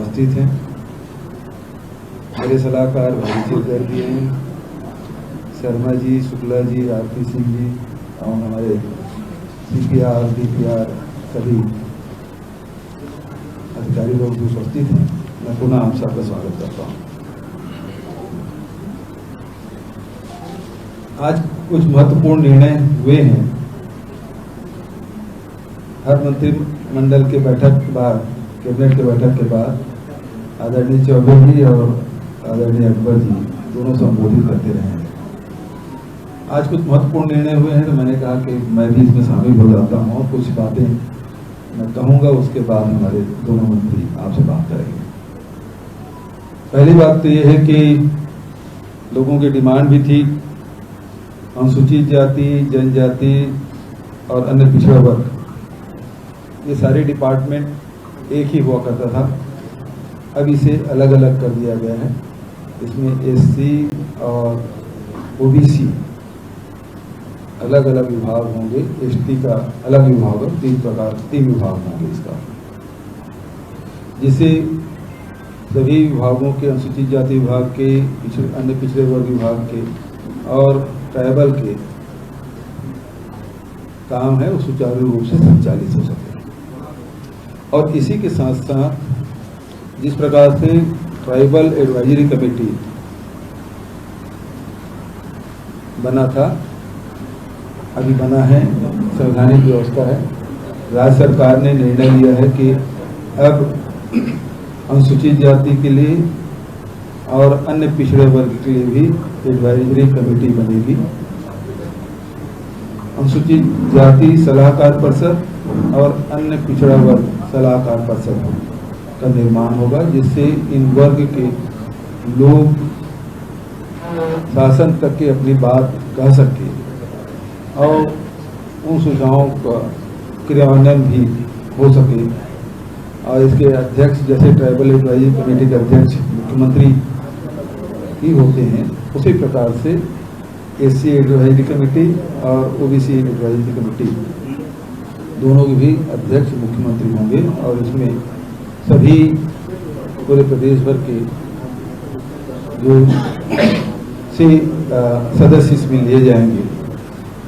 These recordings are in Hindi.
उपस्थित हैं। मेरे सलाहकार भाई चिलकर जी हैं, शर्मा जी, शुक्ला जी, आरती सिंह जी और हमारे CPR, DPR सभी अधिकारी लोग भी उपस्थित हैं। मैं पुनः आप सबका स्वागत करता हूँ। आज कुछ महत्वपूर्ण निर्णय हुए हैं। हर मंत्रिमंडल के बैठक के बाद, कैबिनेट के बैठक के बाद आदरणीय चौबे जी और आदरणीय अकबर जी दोनों संबोधित करते रहे हैं। आज कुछ महत्वपूर्ण निर्णय हुए हैं तो मैंने कहा कि मैं भी इसमें शामिल हो जाता हूँ और कुछ बातें मैं कहूँगा, उसके बाद हमारे दोनों मंत्री आपसे बात करेंगे। पहली बात तो ये है कि लोगों की डिमांड भी थी, अनुसूचित जाति, जनजाति और अन्य पिछड़ा वर्ग, ये सारे डिपार्टमेंट एक ही हुआ करता था। अब इसे अलग अलग कर दिया गया है। इसमें SC और OBC अलग अलग विभाग होंगे, ST का अलग विभाग होगा, 3 विभाग होंगे इसका, जिसे सभी विभागों के, अनुसूचित जाति विभाग के, अन्य पिछड़े वर्ग विभाग के और ट्राइबल के काम है वो सुचारू रूप से संचालित हो सके। और इसी के साथ साथ जिस प्रकार से ट्राइबल एडवाइजरी कमेटी बना था, अभी बना है, संवैधानिक व्यवस्था है, राज्य सरकार ने निर्णय लिया है कि अब अनुसूचित जाति के लिए और अन्य पिछड़े वर्ग के लिए भी एडवाइजरी कमेटी बनेगी। अनुसूचित जाति सलाहकार परिषद और अन्य पिछड़ा वर्ग सलाहकार परिषद का निर्माण होगा, जिससे इन वर्ग के लोग शासन तक के अपनी बात कह सके और उन सुझावों का क्रियान्वयन भी हो सके। और इसके अध्यक्ष, जैसे ट्राइबल एडवाइजरी कमेटी के अध्यक्ष मुख्यमंत्री ही होते हैं, उसी प्रकार से SC एडवाइजरी कमेटी और OBC एडवाइजरी कमेटी दोनों के भी अध्यक्ष मुख्यमंत्री होंगे। और इसमें सभी पूरे प्रदेश भर के जो सदस्य इसमें लिए जाएंगे।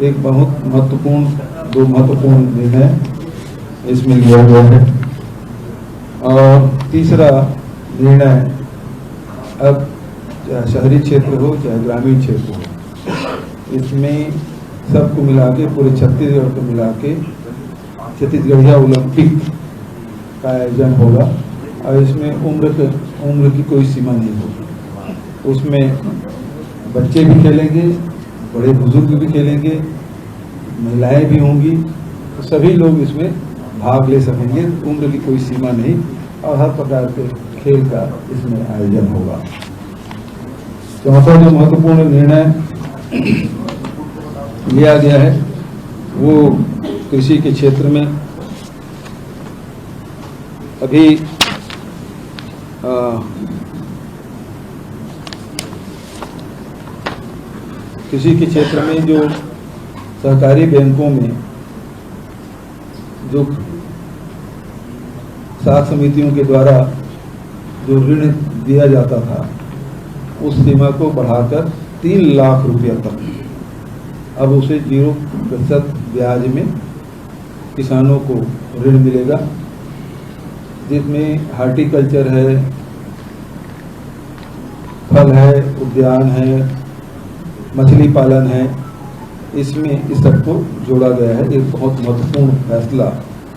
एक बहुत महत्वपूर्ण, 2 महत्वपूर्ण निर्णय इसमें लिया गया है। और तीसरा निर्णय, अब चाहे शहरी क्षेत्र हो चाहे ग्रामीण क्षेत्र हो, इसमें सबको मिला के, पूरे छत्तीसगढ़ को मिला के छत्तीसगढ़िया ओलंपिक का आयोजन होगा। और इसमें उम्र की कोई सीमा नहीं होगी। उसमें बच्चे भी खेलेंगे, बड़े बुजुर्ग भी खेलेंगे, महिलाएं भी होंगी, तो सभी लोग इसमें भाग ले सकेंगे। उम्र की कोई सीमा नहीं और हर प्रकार के खेल का इसमें आयोजन होगा। चौथा जो महत्वपूर्ण निर्णय लिया गया है वो कृषि के क्षेत्र में अभी कृषि के क्षेत्र में जो सहकारी बैंकों में जो साख समितियों के द्वारा जो ऋण दिया जाता था, उस सीमा को बढ़ाकर 3 लाख रुपया तक, अब उसे 0% ब्याज में किसानों को ऋण मिलेगा, जिसमें हार्टिकल्चर है, फल है, उद्यान है, मछली पालन है, इसमें इस सबको जोड़ा गया है। एक बहुत महत्वपूर्ण फैसला।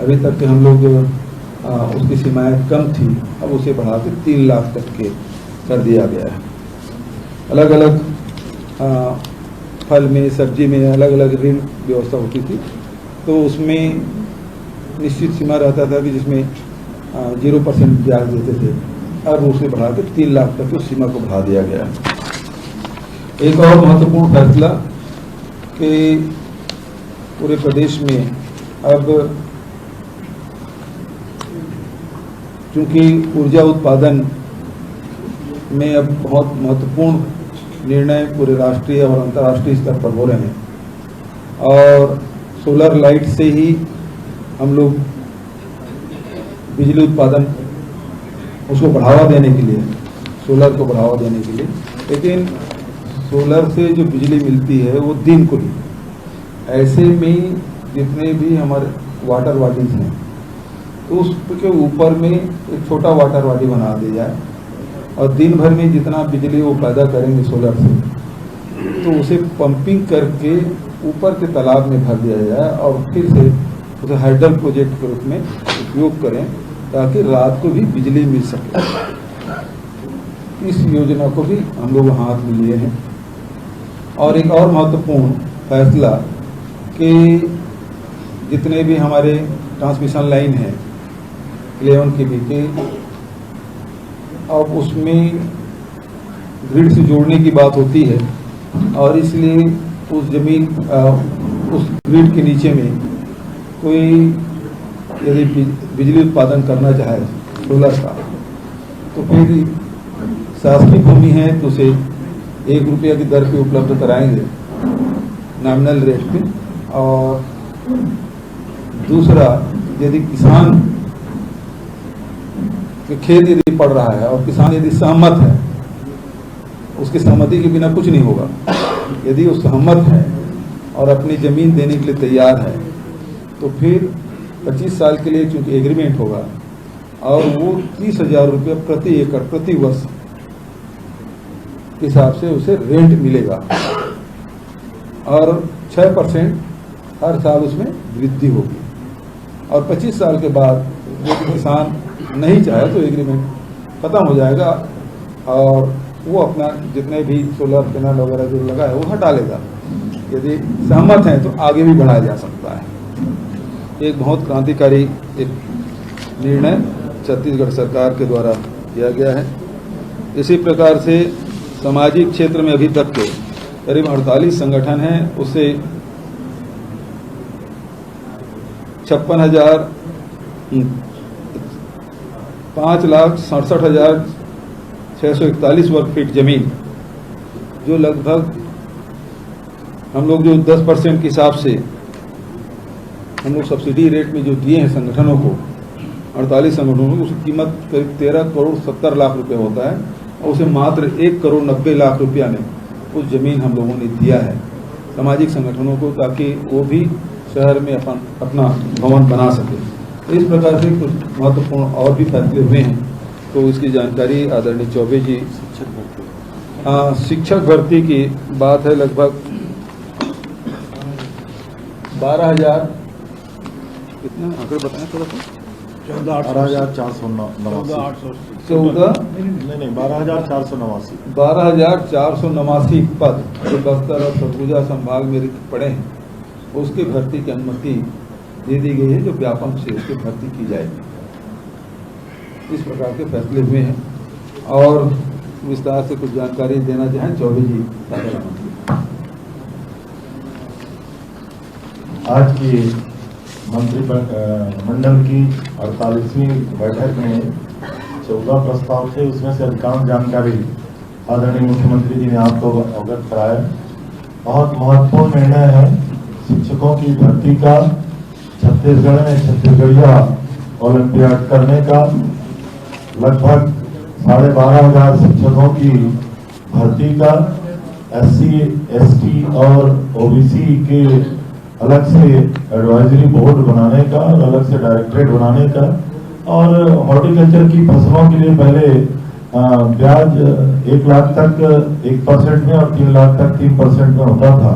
अभी तक के हम लोग उसकी सीमाएं कम थी, अब उसे बढ़ा के 3 लाख तक के कर दिया गया है। अलग अलग फल में, सब्जी में अलग अलग ऋण व्यवस्था होती थी, तो उसमें निश्चित सीमा रहता था कि जिसमें 0% ब्याज देते थे, अब उसे बढ़ा के 3 लाख तक उस सीमा को बढ़ा दिया गया है। एक और महत्वपूर्ण फैसला कि पूरे प्रदेश में अब चूंकि ऊर्जा उत्पादन में अब बहुत महत्वपूर्ण निर्णय पूरे राष्ट्रीय और अंतर्राष्ट्रीय स्तर पर हो रहे हैं, और सोलर लाइट से ही हम लोग बिजली उत्पादन उसको बढ़ावा देने के लिए, सोलर को बढ़ावा देने के लिए। लेकिन सोलर से जो बिजली मिलती है वो दिन को ही, ऐसे में जितने भी हमारे वाटर बॉडीज हैं तो उसके ऊपर में एक छोटा वाटर बॉडी बना दिया जाए और दिन भर में जितना बिजली वो पैदा करेंगे सोलर से, तो उसे पंपिंग करके ऊपर के तालाब में भर दिया जाए और फिर से उसे हाइडल प्रोजेक्ट के रूप में उपयोग करें ताकि रात को भी बिजली मिल सके। इस योजना को भी हम लोग हाथ में लिए हैं। और एक और महत्वपूर्ण फैसला कि जितने भी हमारे ट्रांसमिशन लाइन हैं 11 kV के, अब उसमें ग्रिड से जोड़ने की बात होती है और इसलिए उस जमीन उस ग्रिड के नीचे में कोई यदि बिजली उत्पादन करना चाहे सोलर का, तो फिर शासकीय भूमि है तो उसे 1 रुपया की दर पे उपलब्ध कराएंगे नॉमिनल रेट पे। और दूसरा, यदि किसान के खेत यदि पड़ रहा है और किसान यदि सहमत है, उसकी सहमति के बिना कुछ नहीं होगा, यदि वो सहमत है और अपनी ज़मीन देने के लिए तैयार है तो फिर 25 साल के लिए चूंकि एग्रीमेंट होगा और वो 30,000 रुपये प्रति एकड़ प्रति वर्ष के हिसाब से उसे रेंट मिलेगा और 6% हर साल उसमें वृद्धि होगी। और 25 साल के बाद यदि किसान नहीं चाहे तो एग्रीमेंट खत्म हो जाएगा और वो अपना जितने भी सोलर पैनल वगैरह जो लगा है वो हटा लेगा। यदि सहमत हैं तो आगे भी बढ़ाया जा सकता है। एक बहुत क्रांतिकारी एक निर्णय छत्तीसगढ़ सरकार के द्वारा किया गया है। इसी प्रकार से सामाजिक क्षेत्र में अभी तक के करीब 48 संगठन हैं, उससे 5,67,641 वर्ग फीट जमीन, जो लगभग हम लोग जो 10% के हिसाब से हम लोग सब्सिडी रेट में जो दिए हैं संगठनों को, 48 संगठनों को, उसकी कीमत करीब 13 करोड़ 70 लाख रुपए होता है और उसे मात्र 1 करोड़ 90 लाख रुपया में उस जमीन हम लोगों ने दिया है सामाजिक संगठनों को, ताकि वो भी शहर में अपना भवन बना सके। तो इस प्रकार से कुछ महत्वपूर्ण और भी फैसले हुए हैं, तो इसकी जानकारी आदरणीय चौबे जी। शिक्षक भर्ती की बात है, लगभग 12,000 कितना आंकड़े बताएं थोड़ा सा। 12,489 पद जो बस्तर और सरगुजा संभाग में रिक्त पड़े हैं, उसकी भर्ती की अनुमति दे दी गई है, जो व्यापक से उसकी भर्ती की जाएगी। इस प्रकार के फैसले हुए हैं और विस्तार से कुछ जानकारी देना चाहें चौबे जी। आज की मंत्रिमंडल की 48वीं बैठक में 14 प्रस्ताव थे, उसमें से अधिकांश जानकारी आदरणीय मुख्यमंत्री जी ने आपको अवगत कराया। बहुत महत्वपूर्ण निर्णय है शिक्षकों की भर्ती का, छत्तीसगढ़ में छत्तीसगढ़िया ओलंपियाड करने का। लगभग 12,500 शिक्षकों की भर्ती का, SC, ST और OBC के अलग से एडवाइजरी बोर्ड बनाने का और अलग से डायरेक्टरेट बनाने का, और हॉर्टिकल्चर की फसलों के लिए पहले ब्याज 1 लाख तक 1% में और 3 लाख तक 3% में होता था।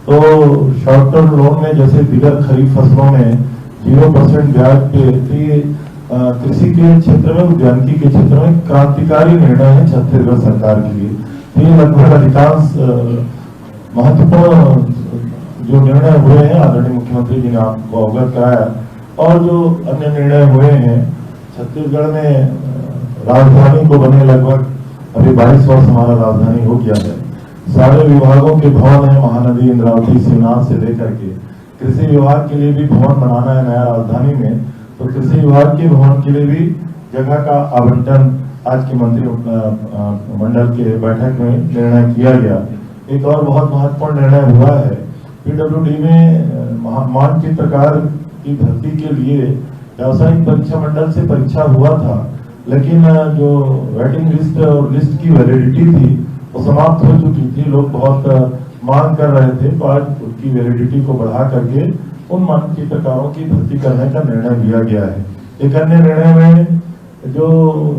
तो शॉर्ट टर्म लोन में जैसे दिगर खरीफ फसलों में 0% ब्याज पे, कृषि के क्षेत्र में, उद्यानिकी के क्षेत्र में क्रांतिकारी निर्णय है छत्तीसगढ़ सरकार के लिए। ये लगभग अधिकांश महत्वपूर्ण जो निर्णय हुए हैं आदरणीय मुख्यमंत्री जी ने आपको अवगत कराया। और जो अन्य निर्णय हुए हैं, छत्तीसगढ़ में राजधानी को बने लगभग अभी 22 वर्ष हमारा राजधानी हो गया है। सारे विभागों के भवन है, महानदी, इंद्रावती, शिवनाथ से लेकर के कृषि विभाग के लिए भी भवन बनाना है नया राजधानी में, तो कृषि विभाग के भवन के लिए भी जगह का आवंटन आज की मंत्रिमंडल के बैठक में निर्णय किया गया। एक और बहुत महत्वपूर्ण निर्णय हुआ है, PWD में मानचित्रकार की भर्ती के लिए व्यावसायिक परीक्षा मंडल से परीक्षा हुआ था, लेकिन जो वेटिंग लिस्ट और लिस्ट की वैलिडिटी थी वो समाप्त हो चुकी थी। लोग बहुत मांग कर रहे थे, तो आज उसकी वैलिडिटी को बढ़ा करके उन मानचित्रकारों की भर्ती करने का निर्णय लिया गया है। एक अन्य निर्णय में जो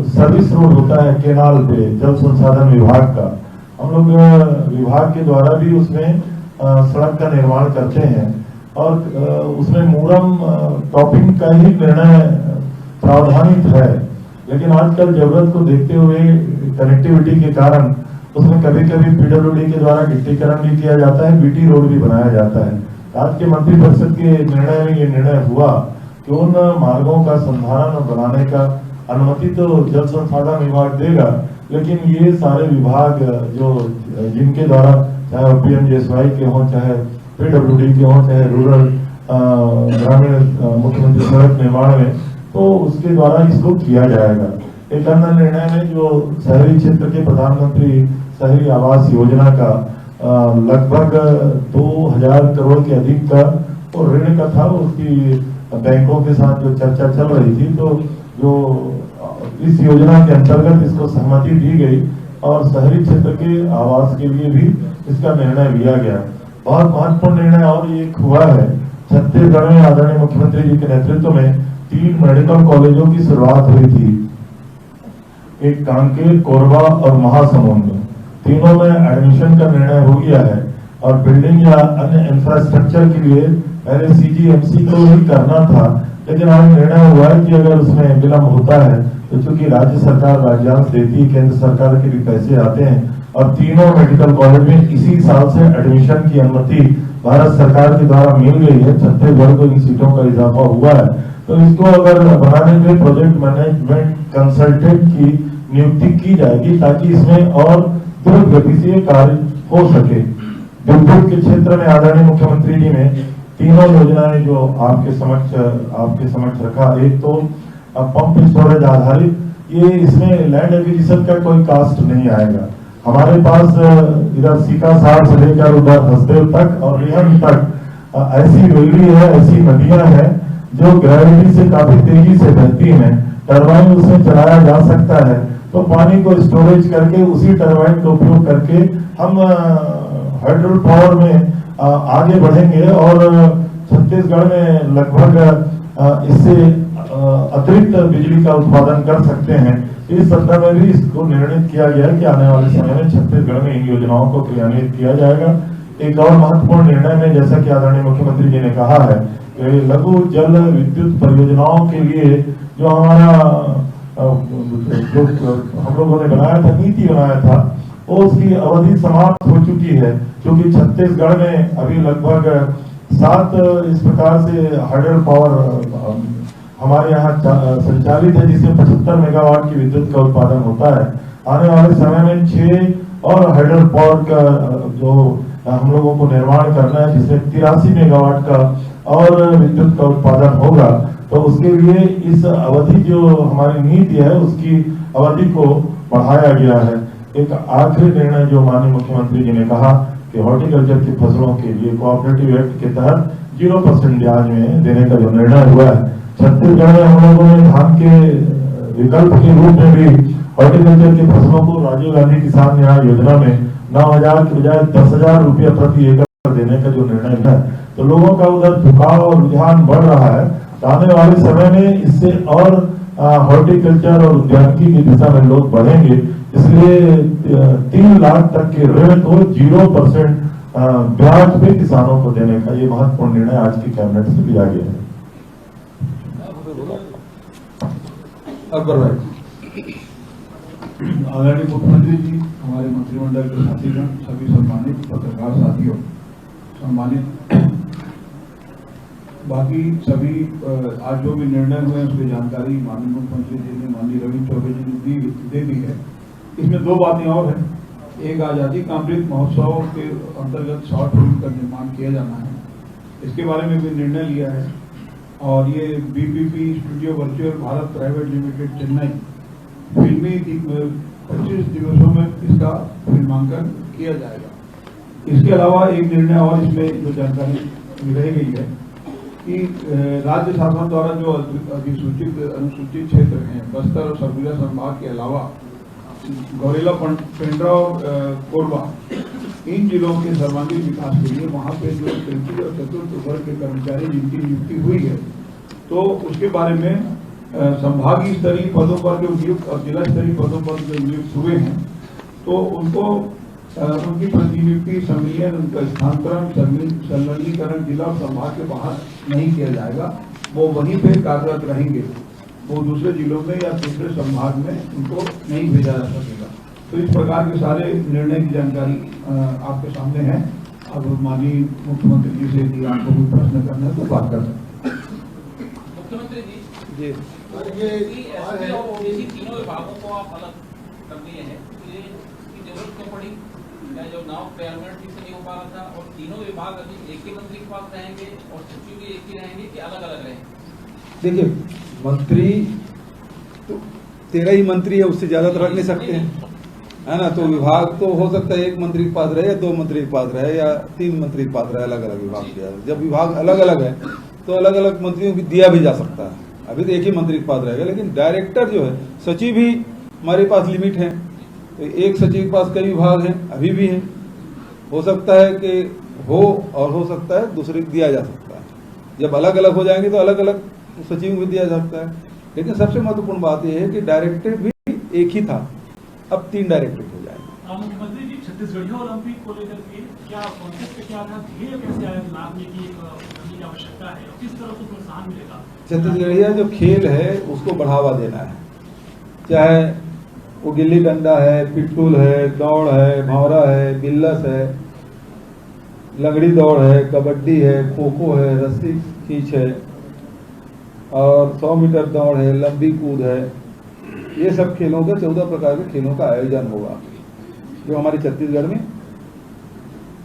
सर्विस रोड होता है केनाल पे जल संसाधन विभाग का, हम लोग विभाग के द्वारा भी उसमें सड़क का निर्माण करते हैं और उसमें मूरम टॉपिंग का ही निर्णय प्रावधानित है। लेकिन आजकल जरूरत को देखते हुए कनेक्टिविटी के कारण उसमें कभी कभी पीडब्ल्यूडी के द्वारा गिट्टीकरण भी किया जाता है, बीटी रोड भी बनाया जाता है। आज के मंत्रिपरिषद के निर्णय में ये निर्णय हुआ कि उन मार्गों का संधारण बनाने का अनुमति तो जल संसाधन विभाग देगा, लेकिन ये सारे विभाग जो जिनके द्वारा चाहे पीएमजीएसवाई के हों, चाहे पीडब्ल्यूडी के हों, चाहे रूरल ग्रामीण मुख्यमंत्री सड़क निर्माण में, तो उसके द्वारा इसको किया जाएगा। एक अन्य निर्णय में जो शहरी क्षेत्र के प्रधानमंत्री शहरी आवास योजना का लगभग 2000 करोड़ के अधिक का और ऋण का था, उसकी बैंकों के साथ जो चर्चा चल रही थी, तो जो इस योजना के अंतर्गत इसको सहमति दी गई और शहरी क्षेत्र के आवास के लिए भी इसका निर्णय लिया गया। बहुत महत्वपूर्ण निर्णय और एक हुआ है, छत्तीसगढ़ में आदरणीय मुख्यमंत्री जी के नेतृत्व में 3 मेडिकल कॉलेजों की शुरुआत हुई थी, एक कांकेर, कोरबा और महासमुंद में। तीनों में एडमिशन का निर्णय हो गया है और बिल्डिंग या अन्य इंफ्रास्ट्रक्चर के लिए पहले सीजीएमसी को ही करना था, लेकिन आज निर्णय हुआ है कि अगर उसमें विलंब होता है तो चूंकि राज्य सरकार राज्यांश देती है, केंद्र सरकार के भी पैसे आते हैं और तीनों मेडिकल कॉलेज में इसी साल से एडमिशन की अनुमति भारत सरकार के द्वारा मिल गई है। छत्तीसगढ़ को इन सीटों का इजाफा हुआ है, तो इसको अगर बनाने के लिए प्रोजेक्ट मैनेजमेंट कंसल्टेंट की नियुक्ति की जाएगी ताकि इसमें और द्रुत गति से कार्य हो सके। विद्युत के क्षेत्र में आदरणीय मुख्यमंत्री जी ने तीनों योजनाएं जो आपके समक्ष रखा, एक तो पंप स्टोरेज आधारित, ये इसमें लैंड एक्विजिशन का कोई कास्ट नहीं आएगा। हमारे पास इधर सीका सार से लेकर उधर हसदेव तक और रिहन तक ऐसी वैली है, ऐसी नदियां हैं जो ग्रेविटी से काफी तेजी से बहती हैं, टरबाइन उसमें चलाया जा सकता है, तो पानी को स्टोरेज करके उसी टरबाइन का उपयोग करके हम हाइड्रो पावर में आगे बढ़ेंगे और छत्तीसगढ़ में लगभग इससे अतिरिक्त बिजली का उत्पादन कर सकते हैं। इस संदर्भ में भी इसको निर्णित किया गया है कि आने वाले समय में छत्तीसगढ़ में इन योजनाओं को क्रियान्वित किया जाएगा। एक और महत्वपूर्ण निर्णय में जैसा कि आदरणीय मुख्यमंत्री जी ने कहा है कि लघु जल विद्युत परियोजनाओं के लिए जो हमारा जो हम लोगों ने बनाया था, नीति बनाया था, वो उसकी अवधि समाप्त हो चुकी है, क्योंकि छत्तीसगढ़ में अभी लगभग 7 इस प्रकार से हाइडल पावर हमारे यहाँ संचालित है, जिसमें 75 मेगावाट की विद्युत का उत्पादन होता है। आने वाले समय में 6 और हाइडल पावर का जो हम लोगों को निर्माण करना है, जिसमें 83 मेगावाट का और विद्युत का उत्पादन होगा, तो उसके लिए इस अवधि जो हमारी नीति है उसकी अवधि को बढ़ाया गया है। एक आखिरी निर्णय जो माननीय मुख्यमंत्री जी ने कहा कि हॉर्टिकल्चर की फसलों के लिए कोऑपरेटिव एक्ट के तहत 0% ब्याज में देने का जो निर्णय हुआ है, छत्तीसगढ़ में हम लोगों ने धान के विकल्प के रूप में भी हॉर्टिकल्चर की फसलों को राजीव गांधी किसान न्याय योजना में 9,000 के बजाय 10,000 रुपया प्रति एकड़ देने का जो निर्णय है, तो लोगों का उधर झुकाव और रुझान बढ़ रहा है। तो आने वाले समय में इससे और हॉर्टिकल्चर और उद्यानिकी की दिशा में लोग बढ़ेंगे, इसलिए 3 लाख तक के ऋण को 0% ब्याज पे किसानों को देने का ये महत्वपूर्ण निर्णय आज की कैबिनेट से लिया गया है। आदरणीय मुख्यमंत्री जी, हमारे मंत्रिमंडल के साथीगण, सभी सम्मानित पत्रकार साथियों, सम्मानित बाकी सभी आज जो भी निर्णय हुए उसकी जानकारी माननीय मुख्यमंत्री जी ने, माननीय रविंद्र चौबे जी ने दे दी है। इसमें 2 बातें और हैं। एक, आज़ादी का अमृत महोत्सव के अंतर्गत शॉर्ट फिल्म का निर्माण किया जाना है, इसके बारे में भी निर्णय लिया है। और ये BPP studio virtual Bharat private limited Chennai फिल्मी 25 दिवसों में इसका फिल्मांकन किया जाएगा। इसके अलावा एक निर्णय और इसमें जो जानकारी रह गई है कि राज्य शासन द्वारा जो अधिसूचित अनुसूचित क्षेत्र हैं बस्तर और सरगुजा संभाग के अलावा गौरेला, पेंड्रा और कोरबा, इन जिलों के सर्वांगीण विकास के लिए वहाँ पे जो तृतीय और चतुर्थ वर्ग के कर्मचारी जिनकी नियुक्ति हुई है, तो उसके बारे में संभागीय स्तरीय पदों पर जो नियुक्त और जिला स्तरीय पदों पर जो नियुक्त हुए हैं, तो उनको उनकी प्रतिनियुक्ति, संविलियन, उनका स्थानांतरण, संलग्नीकरण जिला और संभाग के बाहर नहीं किया जाएगा। वो वहीं पे कार्यरत रहेंगे, वो दूसरे जिलों में या दूसरे संभाग में उनको नहीं भेजा जा सकेगा। तो इस प्रकार के सारे निर्णय की जानकारी आपके सामने है। अब माननीय मुख्यमंत्री जी से यदि आपको कोई प्रश्न करना है तो बात कर सकते हैं। मुख्यमंत्री जी, जी एससी और ओबीसी तीनों विभागों को आप अलग कर दिए हैं, इसकी जरूरत क्यों पड़ी? जो नाव क्रियान्वयन ठीक से नहीं हो पा रहा था, और तीनों विभाग अभी एक ही मंत्री के पास रहेंगे और सचिव भी एक ही रहेंगे कि अलग अलग रहेंगे? देखिए, मंत्री तो 13 ही मंत्री है, उससे ज्यादा तो रख नहीं सकते हैं, है ना। तो विभाग तो हो सकता है 1 मंत्री के पास रहे या 2 मंत्री के पास रहे या 3 मंत्री के पास रहे, अलग अलग विभाग किया। जब विभाग अलग अलग है तो अलग अलग मंत्रियों को दिया भी जा सकता है। अभी तो 1 ही मंत्री के पास रहेगा, लेकिन डायरेक्टर जो है, सचिव ही हमारे पास लिमिट है। तो एक सचिव के पास कई विभाग हैं, अभी भी हैं। हो सकता है कि हो और हो सकता है दूसरे को दिया जा सकता है। जब अलग अलग हो जाएंगे तो अलग अलग सचिव को दिया जा सकता है। लेकिन सबसे महत्वपूर्ण बात यह है कि डायरेक्टर भी एक ही था, अब 3 डायरेक्टर हो जाएंगे। मुख्यमंत्री जी, छत्तीसगढ़िया ओलंपिक को लेकर के क्या कॉन्सेप्ट क्या था, ध्येय कैसे आया लाभ की की आवश्यकता है, किस तरह से प्रोत्साहन मिलेगा? छत्तीसगढ़िया जो खेल है उसको बढ़ावा देना है, चाहे वो गिल्ली डंडा है, पिट्टूल है, दौड़ है, भंवरा है, बिल्लस है, लंगड़ी दौड़ है, कबड्डी है, खो खो है, रस्सी खींच है और 100 मीटर दौड़ है, लंबी कूद है। ये सब खेलों का 14 प्रकार के खेलों का आयोजन होगा जो हमारे छत्तीसगढ़ में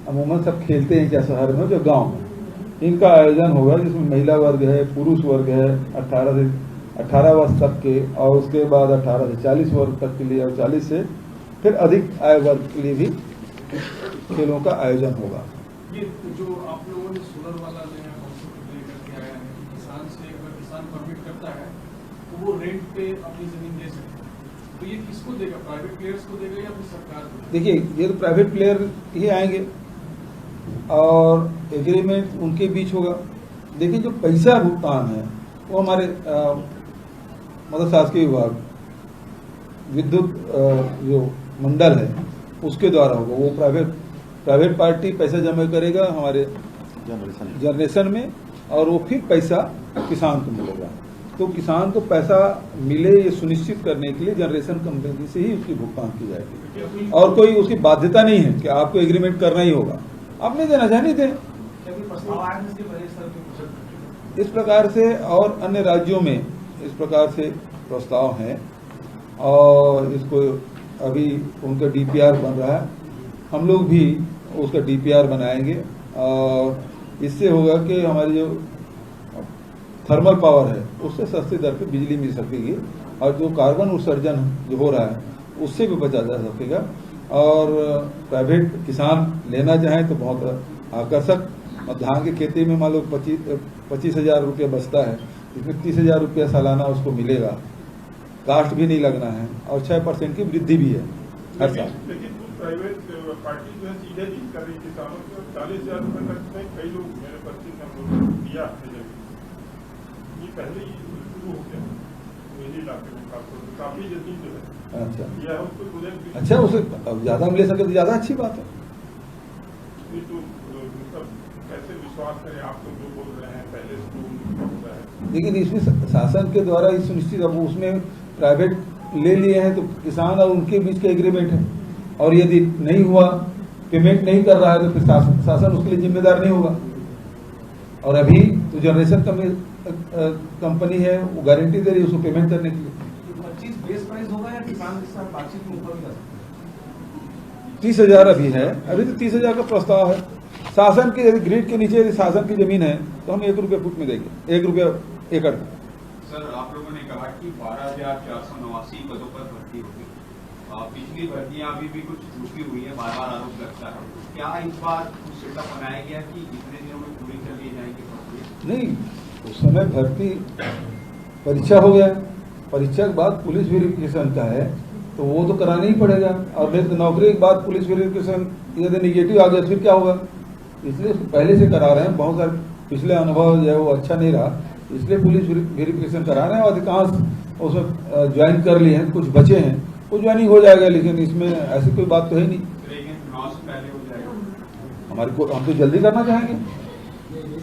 अमूमन सब खेलते हैं, क्या शहर में जो गांव में, इनका आयोजन होगा, जिसमें महिला वर्ग है, पुरुष वर्ग है 18 वर्ष तक के, और उसके बाद 18 से 40 वर्ष तक के लिए, और 40 से फिर अधिक आयु वर्ग के लिए भी खेलों का आयोजन होगा। ये जो आप लोगों ने सोलर वाला नया कॉन्सेप्ट लेकर के आया है, किसान से अगर किसान परमिट करता है तो वो रेंट पे अपनी जमीन दे सकते हैं, तो ये किसको देगा? प्राइवेट प्लेयर्स को देगा या फिर सरकार को? देखिए, ये तो प्राइवेट प्लेयर ही आएंगे और एग्रीमेंट उनके बीच होगा। देखिए, जो पैसा भुगतान है वो हमारे मतलब शासकीय विभाग, विद्युत जो मंडल है उसके द्वारा होगा। वो प्राइवेट पार्टी पैसा जमा करेगा हमारे जनरेशन में, और वो फिर पैसा किसान को मिलेगा। तो किसान को पैसा मिले ये सुनिश्चित करने के लिए जनरेशन कंपनी से ही उसकी भुगतान की जाएगी, और कोई उसकी बाध्यता नहीं है कि आपको एग्रीमेंट करना ही होगा। आप नहीं देना चाहे नहीं दें। इस प्रकार से और अन्य राज्यों में इस प्रकार से प्रस्ताव हैं, और इसको अभी उनका DPR बन रहा है। हम लोग भी उसका DPR बनाएंगे, और इससे होगा कि हमारी जो थर्मल पावर है उससे सस्ती दर पे बिजली मिल सकेगी, और जो कार्बन उत्सर्जन जो हो रहा है उससे भी बचा जा सकेगा। और प्राइवेट किसान लेना चाहें तो बहुत आकर्षक, और धान की खेती में मान लो 25,000 रुपया बचता है, इसमें 30,000 रुपया सालाना उसको मिलेगा, कास्ट भी नहीं लगना है, और 6% की वृद्धि भी है हर साल। लेकिन प्राइवेट पार्टी जो है सीधे डील कर रही किसानों को 40,000 रुपए तक में कई लोग मेरे पति ने हम लोग दिया है। ये पहले ही शुरू हो गया मेरे इलाके में, काफी जल्दी जो है। अच्छा, यह उसको अच्छा, उसे अब ज्यादा मिले सके तो ज्यादा अच्छी बात है। तो मतलब कैसे विश्वास करें, आप लोग जो बोल रहे हैं पहले से हो रहा है। लेकिन इसमें शासन के द्वारा ही सुनिश्चित, अब उसमें प्राइवेट ले लिए हैं तो किसान और उनके बीच का एग्रीमेंट है, और यदि नहीं हुआ, पेमेंट नहीं कर रहा है, तो फिर शासन उसके लिए जिम्मेदार नहीं होगा। और अभी तो जनरेशन कंपनी है, वो गारंटी दे रही है उसको पेमेंट करने के लिए। 25 बेस प्राइस होगा या किसान के साथ बातचीत में ऊपर भी जा सकते हैं? 30,000 अभी है, अभी तो 30,000 का प्रस्ताव है। शासन के यदि ग्रिड के नीचे यदि शासन की जमीन है तो हम 1 रुपया फुट में देंगे, 1 रुपया एकड़। सर, आप लोगों ने कहा कि 12,489 पदों पर भर्ती होगी। पिछली भर्तियां अभी भी कुछ रुकी हुई है, बार-बार आरोप लगता है। क्या इस बार कुछ सेटअप बनाया गया कि इतने दिनों में पूरी कर ली जाएगी? नहीं, उस समय भर्ती परीक्षा हो गया, परीक्षा के बाद पुलिस वेरिफिकेशन का है तो वो तो कराना ही पड़ेगा। और नहीं तो नौकरी के बाद पुलिस वेरिफिकेशन यदि निगेटिव आ गया फिर क्या होगा, इसलिए उसको पहले से करा रहे हैं। बहुत सारे पिछले अनुभव जो है वो अच्छा नहीं रहा, इसलिए पुलिस वेरिफिकेशन करा रहे हैं। अधिकांश उसमें ज्वाइन कर लिए हैं, कुछ बचे हैं, वो ज्वाइनिंग हो जाएगा, लेकिन इसमें ऐसी कोई बात तो है नहीं। हमारे को हम तो जल्दी करना चाहेंगे।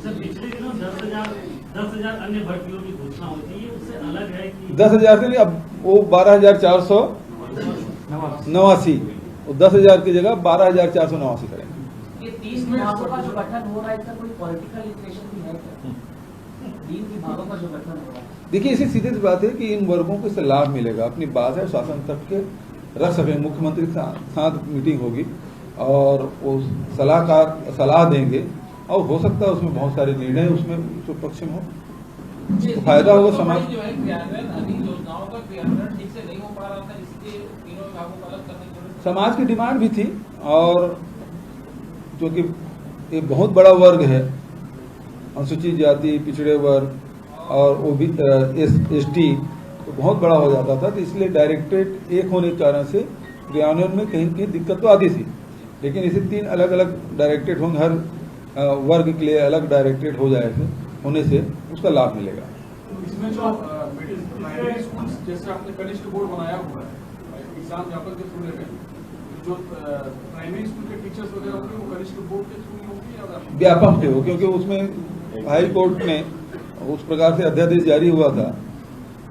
पिछले दिनों 10,000 अन्य भर्तियों की घोषणा हुई थी, उससे अलग है कि 10,000 से नहीं, अब वो 12,489, वो 10,000 की जगह 12,489 करेंगे। ये 30 विभागों का जो गठन हो रहा है इसका कोई पॉलिटिकल इक्वेशन भी है क्या? 3 विभागों का जो गठन हो रहा है, देखिए इसी सीधी सी बात है कि इन वर्गों को इससे लाभ मिलेगा। अपनी बात है शासन तक के रख सकें, मुख्यमंत्री के साथ मीटिंग होगी और वो सलाह देंगे और हो सकता है उसमें बहुत सारे निर्णय उसमें जो पक्ष में हो, तो फायदा होगा समाज। जो है क्रियान्वयन अभी योजनाओं का क्रियान्वयन ठीक से नहीं हो पा रहा था, इसलिए तीनों विभागों को अलग करने की जरूरत। समाज की डिमांड भी थी, और जो कि एक बहुत बड़ा वर्ग है, अनुसूचित जाति, पिछड़े वर्ग और वो भी ST, तो बहुत बड़ा हो जाता था। तो इसलिए डायरेक्टरेट एक होने के कारण से क्रियान्वयन में कहीं कहीं दिक्कत तो आती थी, लेकिन इसे 3 अलग अलग डायरेक्टरेट होंगे, हर वर्ग के लिए अलग डायरेक्टरेट हो जाए होने से उसका लाभ मिलेगा। इसमें जो प्राइमरी स्कूल जैसे आपने कनिष्ठ बोर्ड बनाया हुआ है एग्जाम व्यापक के थ्रू लेवल, जो प्राइमरी स्कूल के टीचर्स वगैरह होंगे वो कनिष्ठ बोर्ड के थ्रू होंगे या व्यापक पे हो, क्योंकि उसमें हाई कोर्ट ने उस प्रकार से अध्यादेश जारी हुआ था,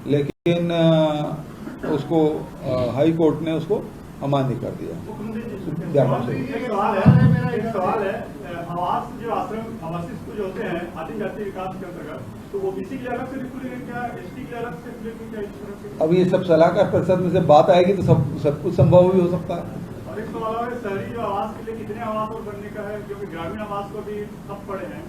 लेकिन उसको हाई कोर्ट ने उसको अमान्य कर दिया। व्यापक से एक सवाल है, आवास जो आश्रम आवासीय स्कूल जो होते हैं आदिम जाति विकास के अंतर्गत, तो वो BC के लिए अलग से खुलेंगे क्या, ST के लिए अलग से खुलेंगे क्या? अब ये सब सलाहकार परिषद में से बात आएगी तो सब कुछ संभव भी हो सकता है। और एक सवाल है, शहरी जो आवास के लिए कितने आवास और बनने का है, क्योंकि ग्रामीण आवास को भी ठप पड़े हैं,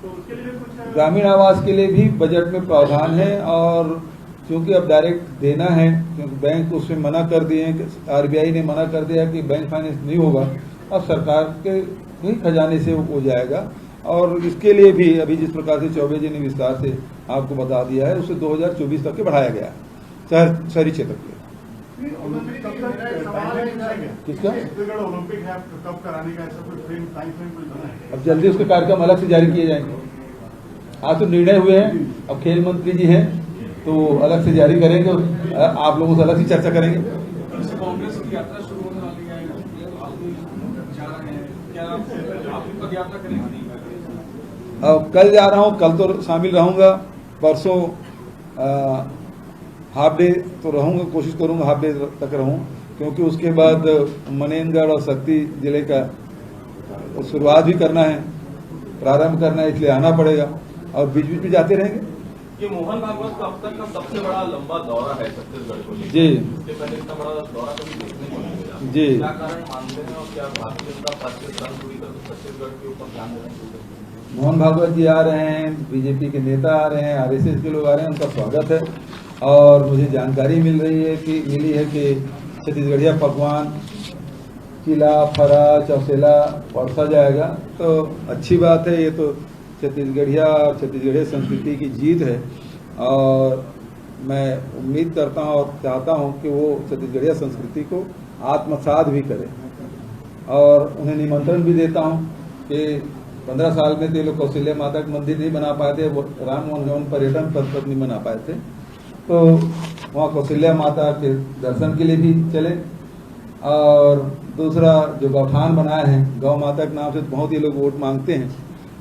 तो उसके लिए कुछ है? ग्रामीण आवास के लिए भी बजट में प्रावधान है, और क्योंकि अब डायरेक्ट देना है, क्योंकि बैंक उसमें मना कर दिए, RBI ने मना कर दिया कि बैंक फाइनेंस नहीं होगा, अब सरकार के ही खजाने से हो जाएगा। और इसके लिए भी अभी जिस प्रकार से चौबे जी ने विस्तार से आपको बता दिया है, उसे 2024 तक के बढ़ाया गया है शहरी क्षेत्र के लिए। किसका ओलंपिक है कब कराने का, ऐसा कोई फ्रेम टाइम फ्रेम कोई बना है? अब जल्दी उसके कार्यक्रम अलग से जारी किए जाएंगे। आज तो निर्णय हुए हैं, अब खेल मंत्री जी हैं तो अलग से जारी करेंगे, आप लोगों से अलग से चर्चा करेंगे। कांग्रेस की यात्रा शुरू होने वाली है, आप जा रहे हैं, क्या आप पद यात्रा करेंगे? अब कल जा रहा हूँ, कल तो शामिल रहूंगा, परसों हाफ डे तो रहूंगा, कोशिश करूंगा हाफ डे तक रहूं, क्योंकि उसके बाद मनेनगढ़ और शक्ति जिले का शुरुआत भी करना है, प्रारंभ करना है, इसलिए आना पड़ेगा और बीच बीच में जाते रहेंगे। ये मोहन भागवत का अब तक का सबसे बड़ा लंबा दौरा है छत्तीसगढ़ को लेकर। जी, इससे पहले इतना बड़ा दौरा कभी देखने को नहीं मिला। जी, क्या कारण मानते हैं और क्या भारतीय जनता पार्टी पूरी तरह छत्तीसगढ़ के ऊपर ध्यान दे रहे हैं? मोहन भागवत जी आ रहे हैं, बीजेपी के नेता आ रहे हैं, RSS के लोग आ रहे हैं, उनका स्वागत है। और मुझे जानकारी मिली है कि छत्तीसगढ़िया पकवान किला, फरा, चौसेला परसा जाएगा, तो अच्छी बात है। ये तो छत्तीसगढ़िया और छत्तीसगढ़िया संस्कृति की जीत है, और मैं उम्मीद करता हूं और चाहता हूं कि वो छत्तीसगढ़िया संस्कृति को आत्मसात भी करें, और उन्हें निमंत्रण भी देता हूं कि 15 साल में तो ये लोग कौशल्या माता का मंदिर नहीं बना पाए थे, राम वनगमन पर्यटन पथ पर नहीं बना पाए थे, तो वहाँ कौशल्या माता के दर्शन के लिए भी चले। और दूसरा जो गौठान बनाए हैं, गौ माता के नाम से बहुत ही लोग वोट मांगते हैं,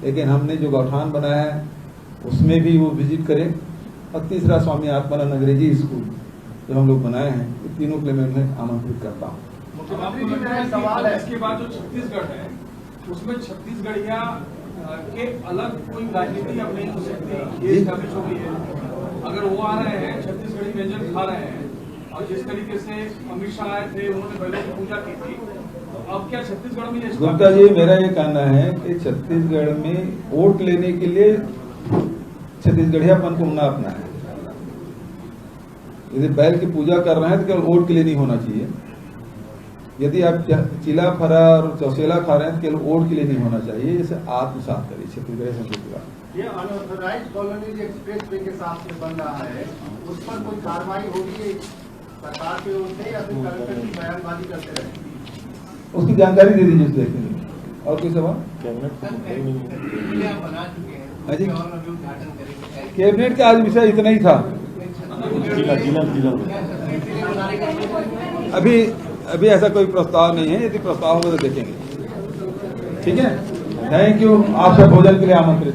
लेकिन हमने जो गौठान बनाया है उसमें भी वो विजिट करें। और तीसरा स्वामी आत्मानंद अंग्रेजी स्कूल जो हम लोग बनाए हैं, ये तीनों के लिए मैं उन्हें आमंत्रित करता हूँ। मुख्यमंत्री जी मेरा सवाल है, इसके बाद जो छत्तीसगढ़ है उसमें छत्तीसगढ़िया के अलग कोई राजनीति अब नहीं हो सकती, ये स्टैब्लिश हो गई है। अगर वो आ रहे हैं, छत्तीसगढ़ी व्यंजन खा रहे हैं, और जिस तरीके से अमित शाह आए थे, उन्होंने बैलों की पूजा की थी, तो अब क्या छत्तीसगढ़ में? गुप्ता जी, मेरा ये कहना है कि छत्तीसगढ़ में वोट लेने के लिए छत्तीसगढ़ियापन को ना अपना है। यदि बैल की पूजा कर रहे हैं तो केवल वोट के लिए नहीं होना चाहिए। यदि आप चिला फरा और चौसेला खा रहे हैं तो केवल वोट के लिए नहीं होना चाहिए, इसे आत्मसात करिए छत्तीसगढ़ संस्कृति। ये अनऑथराइज्ड कॉलोनी एक्सप्रेस वे के साथ में बन रहा है, उस पर कोई कार्रवाई होगी सरकार की ओर से या फिर कलेक्टर की बयानबाजी करते रहेंगे? उसकी जानकारी दे दीजिए, देखेंगे। और कोई सवाल? कैबिनेट का आज विषय इतना ही था। अभी ऐसा कोई प्रस्ताव नहीं है, यदि प्रस्ताव होगा तो देखेंगे। ठीक है, थैंक यू। आप सब भोजन के लिए आमंत्रित हैं।